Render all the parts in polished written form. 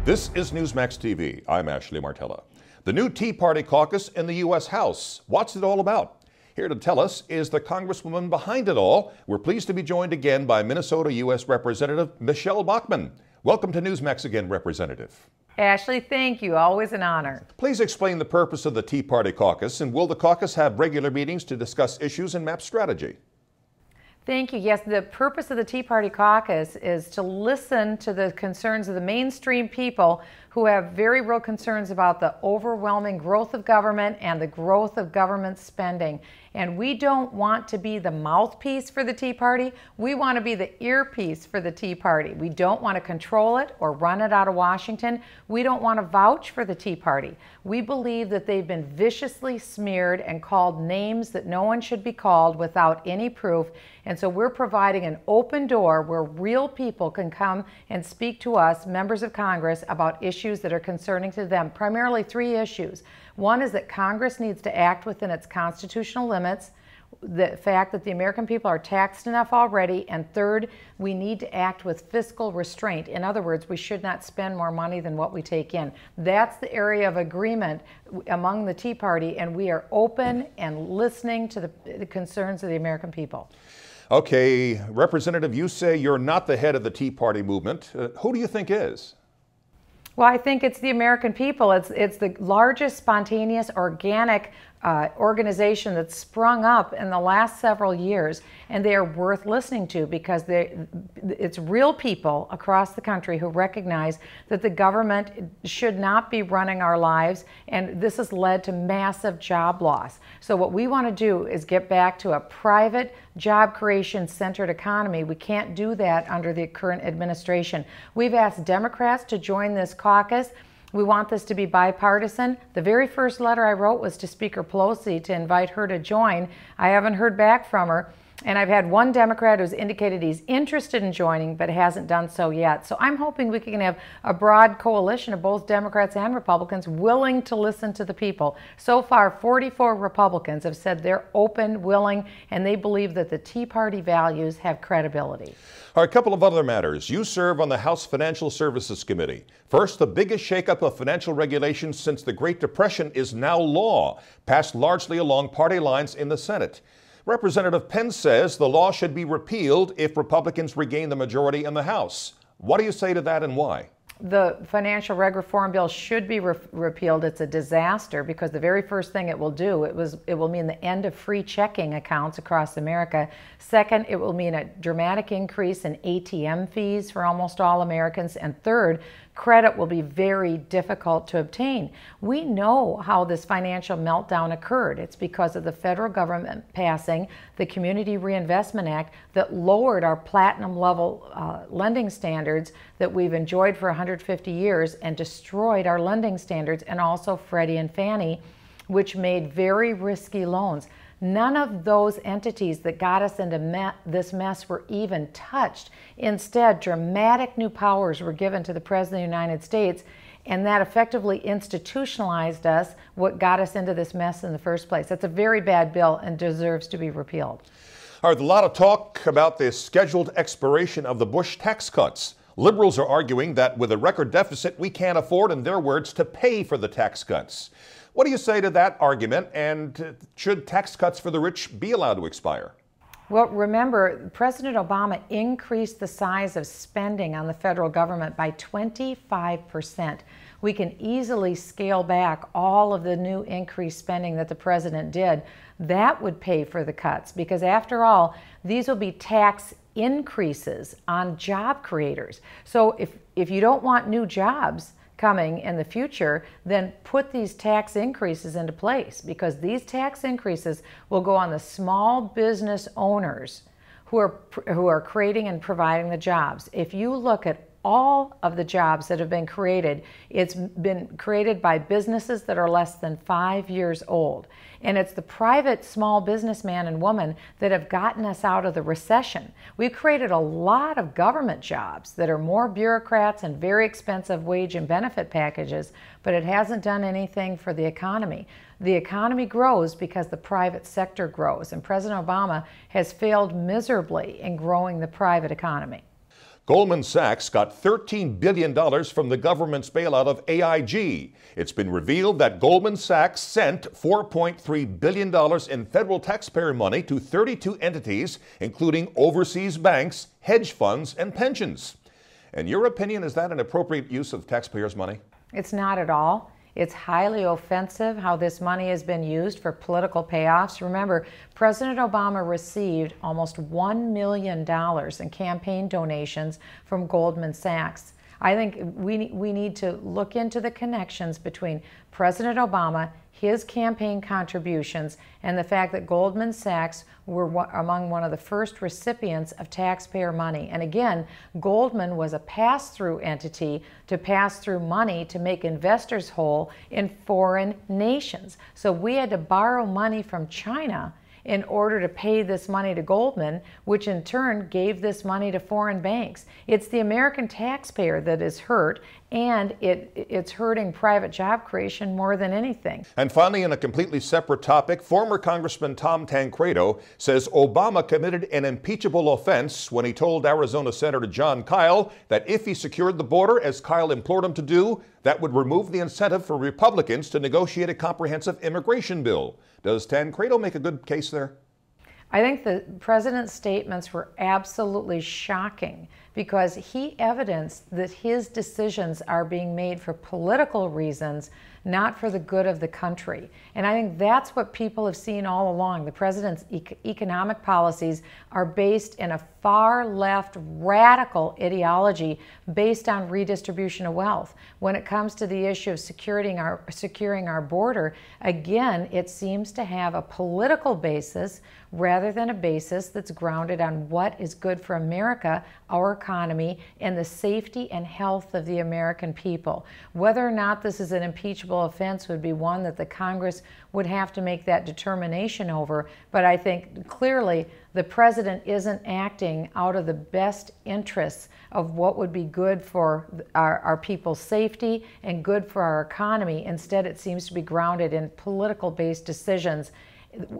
This is Newsmax TV. I'm Ashley Martella. The new Tea Party caucus in the U.S. House. What's it all about? Here to tell us is the Congresswoman behind it all. We're pleased to be joined again by Minnesota U.S. Representative Michele Bachmann. Welcome to Newsmax again, Representative. Ashley, thank you. Always an honor. Please explain the purpose of the Tea Party caucus, and will the caucus have regular meetings to discuss issues and map strategy? Thank you. Yes, the purpose of the Tea Party caucus is to listen to the concerns of the mainstream people who have very real concerns about the overwhelming growth of government and the growth of government spending. And we don't want to be the mouthpiece for the Tea Party. We want to be the earpiece for the Tea Party. We don't want to control it or run it out of Washington. We don't want to vouch for the Tea Party. We believe that they've been viciously smeared and called names that no one should be called without any proof. And so we're providing an open door where real people can come and speak to us, members of Congress, about issues that are concerning to them. Primarily three issues. One is that Congress needs to act within its constitutional limits, the fact that the American people are taxed enough already, and third, we need to act with fiscal restraint. In other words, we should not spend more money than what we take in. That's the area of agreement among the Tea Party, and we are open and listening to the concerns of the American people. Okay, Representative, you say you're not the head of the Tea Party movement. Who do you think is? Well, I think it's the American people. It's the largest spontaneous organic organization that's sprung up in the last several years, and they are worth listening to because it's real people across the country who recognize that the government should not be running our lives, and this has led to massive job loss. So what we want to do is get back to a private job creation centered economy. We can't do that under the current administration. We've asked Democrats to join this caucus. We want this to be bipartisan. The very first letter I wrote was to Speaker Pelosi to invite her to join. I haven't heard back from her. And I've had one Democrat who's indicated he's interested in joining but hasn't done so yet. So I'm hoping we can have a broad coalition of both Democrats and Republicans willing to listen to the people. So far, 44 Republicans have said they're open, willing, and they believe that the Tea Party values have credibility. All right, a couple of other matters. You serve on the House Financial Services Committee. First, the biggest shakeup of financial regulations since the Great Depression is now law, passed largely along party lines in the Senate. Representative Pence says the law should be repealed if Republicans regain the majority in the House. What do you say to that and why? The financial reg reform bill should be repealed. It's a disaster because the very first thing it will do, it will mean the end of free checking accounts across America. Second, it will mean a dramatic increase in ATM fees for almost all Americans. And third, credit will be very difficult to obtain. We know how this financial meltdown occurred. It's because of the federal government passing the Community Reinvestment Act that lowered our platinum level lending standards that we've enjoyed for 150 years and destroyed our lending standards, and also Freddie and Fannie, which made very risky loans. None of those entities that got us into this mess were even touched. Instead, dramatic new powers were given to the President of the United States, and that effectively institutionalized us, what got us into this mess in the first place. That's a very bad bill and deserves to be repealed. All right, a lot of talk about the scheduled expiration of the Bush tax cuts. Liberals are arguing that with a record deficit, we can't afford, in their words, to pay for the tax cuts. What do you say to that argument, and should tax cuts for the rich be allowed to expire? Well, remember, President Obama increased the size of spending on the federal government by 25%. We can easily scale back all of the new increased spending that the president did. That would pay for the cuts, because after all, these will be tax increases on job creators. So if you don't want new jobs coming in the future, then put these tax increases into place, because these tax increases will go on the small business owners who are creating and providing the jobs. If you look at all of the jobs that have been created, it's been created by businesses that are less than 5 years old. And it's the private small businessman and woman that have gotten us out of the recession. We've created a lot of government jobs that are more bureaucrats and very expensive wage and benefit packages, but it hasn't done anything for the economy. The economy grows because the private sector grows, and President Obama has failed miserably in growing the private economy. Goldman Sachs got $13 billion from the government's bailout of AIG. It's been revealed that Goldman Sachs sent $4.3 billion in federal taxpayer money to 32 entities, including overseas banks, hedge funds, and pensions. In your opinion, is that an appropriate use of taxpayers' money? It's not at all. It's highly offensive how this money has been used for political payoffs. Remember, President Obama received almost $1 million in campaign donations from Goldman Sachs. I think we need to look into the connections between President Obama, his campaign contributions, and the fact that Goldman Sachs were among one of the first recipients of taxpayer money. And again, Goldman was a pass-through entity to pass through money to make investors whole in foreign nations. So we had to borrow money from China in order to pay this money to Goldman, which in turn gave this money to foreign banks. It's the American taxpayer that is hurt, and it's hurting private job creation more than anything. And finally, in a completely separate topic, former Congressman Tom Tancredo says Obama committed an impeachable offense when he told Arizona Senator John Kyle that if he secured the border, as Kyle implored him to do, that would remove the incentive for Republicans to negotiate a comprehensive immigration bill. Does Tancredo make a good case there? I think the president's statements were absolutely shocking because he evidenced that his decisions are being made for political reasons, not for the good of the country. And I think that's what people have seen all along. The president's economic policies are based in a far left radical ideology based on redistribution of wealth. When it comes to the issue of securing our border, again, it seems to have a political basis rather than a basis that's grounded on what is good for America, our economy, and the safety and health of the American people. Whether or not this is an impeachable offense would be one that the Congress would have to make that determination over, but I think clearly the president isn't acting out of the best interests of what would be good for our people's safety and good for our economy. Instead, it seems to be grounded in political-based decisions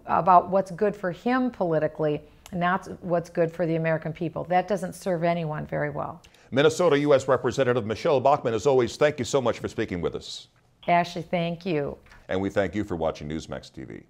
about what's good for him politically, not what's good for the American people. That doesn't serve anyone very well. Minnesota U.S. Representative Michele Bachmann, as always, thank you so much for speaking with us. Ashley, thank you. And we thank you for watching Newsmax TV.